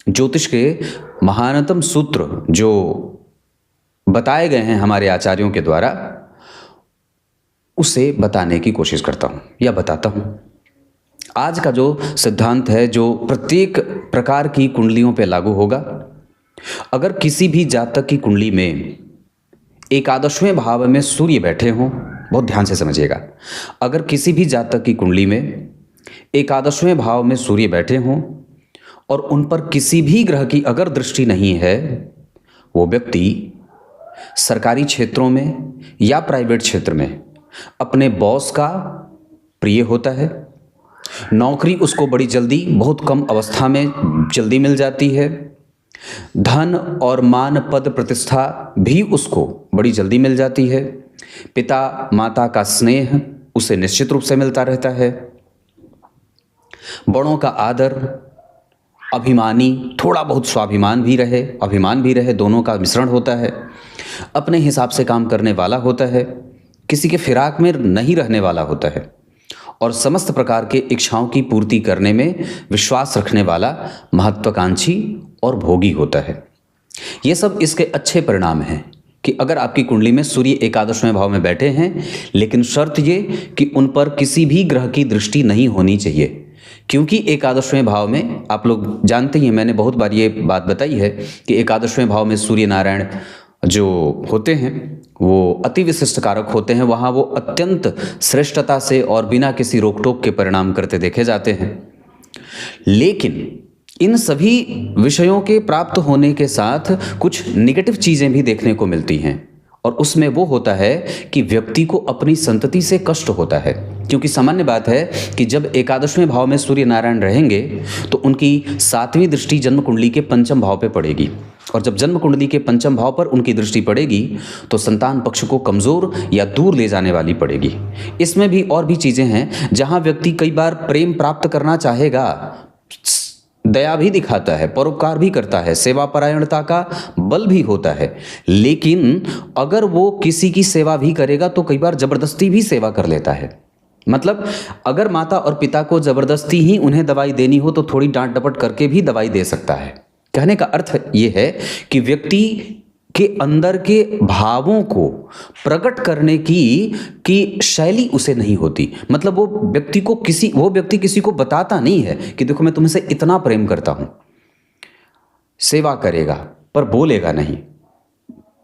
ज्योतिष के महानतम सूत्र जो बताए गए हैं हमारे आचार्यों के द्वारा, उसे बताने की कोशिश करता हूँ या बताता हूँ। आज का जो सिद्धांत है जो प्रत्येक प्रकार की कुंडलियों पे लागू होगा। अगर किसी भी जातक की कुंडली में एकादशवें भाव में सूर्य बैठे हों, बहुत ध्यान से समझिएगा, अगर किसी भी जातक की कुंडली में एकादशवें भाव में सूर्य बैठे हों और उन पर किसी भी ग्रह की अगर दृष्टि नहीं है, वो व्यक्ति सरकारी क्षेत्रों में या प्राइवेट क्षेत्र में अपने बॉस का प्रिय होता है। नौकरी उसको बड़ी जल्दी, बहुत कम अवस्था में जल्दी मिल जाती है। धन और मान पद प्रतिष्ठा भी उसको बड़ी जल्दी मिल जाती है। पिता माता का स्नेह उसे निश्चित रूप से मिलता रहता है। बड़ों का आदर, अभिमानी, थोड़ा बहुत स्वाभिमान भी रहे, अभिमान भी रहे, दोनों का मिश्रण होता है। अपने हिसाब से काम करने वाला होता है, किसी के फिराक में नहीं रहने वाला होता है और समस्त प्रकार के इच्छाओं की पूर्ति करने में विश्वास रखने वाला महत्वाकांक्षी और भोगी होता है। ये सब इसके अच्छे परिणाम हैं कि अगर आपकी कुंडली में सूर्य एकादशवें भाव में बैठे हैं, लेकिन शर्त ये कि उन पर किसी भी ग्रह की दृष्टि नहीं होनी चाहिए। क्योंकि एकादशवें भाव में आप लोग जानते ही हैं, मैंने बहुत बार ये बात बताई है कि एकादशवें भाव में सूर्य नारायण जो होते हैं वो अति विशिष्ट कारक होते हैं। वहाँ वो अत्यंत श्रेष्ठता से और बिना किसी रोक टोक के परिणाम करते देखे जाते हैं। लेकिन इन सभी विषयों के प्राप्त होने के साथ कुछ नेगेटिव चीज़ें भी देखने को मिलती हैं और उसमें वो होता है कि व्यक्ति को अपनी संतति से कष्ट होता है। क्योंकि सामान्य बात है कि जब एकादशवें भाव में सूर्य नारायण रहेंगे तो उनकी 7वीं दृष्टि जन्म कुंडली के 5म भाव पे पड़ेगी और जब जन्म कुंडली के 5म भाव पर उनकी दृष्टि पड़ेगी तो संतान पक्ष को कमज़ोर या दूर ले जाने वाली पड़ेगी। इसमें भी और भी चीज़ें हैं जहाँ व्यक्ति कई बार प्रेम प्राप्त करना चाहेगा, दया भी दिखाता है, परोपकार भी करता है, सेवा परायणता का बल भी होता है, लेकिन अगर वो किसी की सेवा भी करेगा तो कई बार जबरदस्ती भी सेवा कर लेता है। मतलब अगर माता और पिता को जबरदस्ती ही उन्हें दवाई देनी हो तो थोड़ी डांट डपट करके भी दवाई दे सकता है। कहने का अर्थ ये है कि व्यक्ति के अंदर के भावों को प्रकट करने की शैली उसे नहीं होती। मतलब वो व्यक्ति किसी को बताता नहीं है कि देखो मैं तुमसे इतना प्रेम करता हूं। सेवा करेगा पर बोलेगा नहीं,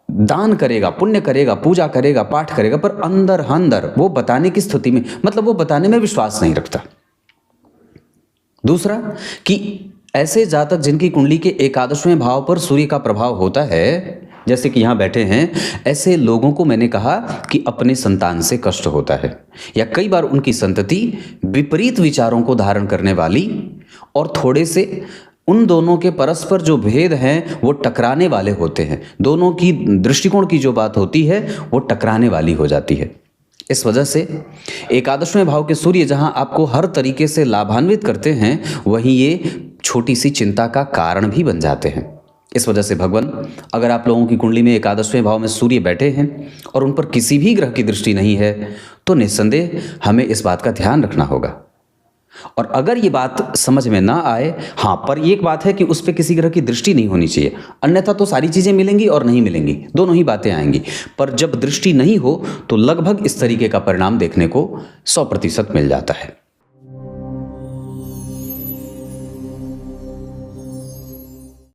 दान करेगा, पुण्य करेगा, पूजा करेगा, पाठ करेगा, पर अंदर वो बताने की स्थिति में, मतलब वो बताने में विश्वास नहीं रखता। दूसरा कि ऐसे जातक जिनकी कुंडली के एकादशवें भाव पर सूर्य का प्रभाव होता है, जैसे कि यहाँ बैठे हैं, ऐसे लोगों को मैंने कहा कि अपने संतान से कष्ट होता है या कई बार उनकी संतति विपरीत विचारों को धारण करने वाली और थोड़े से उन दोनों के परस्पर जो भेद हैं वो टकराने वाले होते हैं। दोनों की दृष्टिकोण की जो बात होती है वो टकराने वाली हो जाती है। इस वजह से एकादशवें भाव के सूर्य जहां आपको हर तरीके से लाभान्वित करते हैं, वहीं ये छोटी सी चिंता का कारण भी बन जाते हैं। इस वजह से भगवान, अगर आप लोगों की कुंडली में एकादशवें भाव में सूर्य बैठे हैं और उन पर किसी भी ग्रह की दृष्टि नहीं है तो निस्संदेह हमें इस बात का ध्यान रखना होगा। और अगर ये बात समझ में ना आए, हाँ, पर एक बात है कि उस पर किसी ग्रह की दृष्टि नहीं होनी चाहिए, अन्यथा तो सारी चीज़ें मिलेंगी और नहीं मिलेंगी, दोनों ही बातें आएंगी। पर जब दृष्टि नहीं हो तो लगभग इस तरीके का परिणाम देखने को 100% मिल जाता है।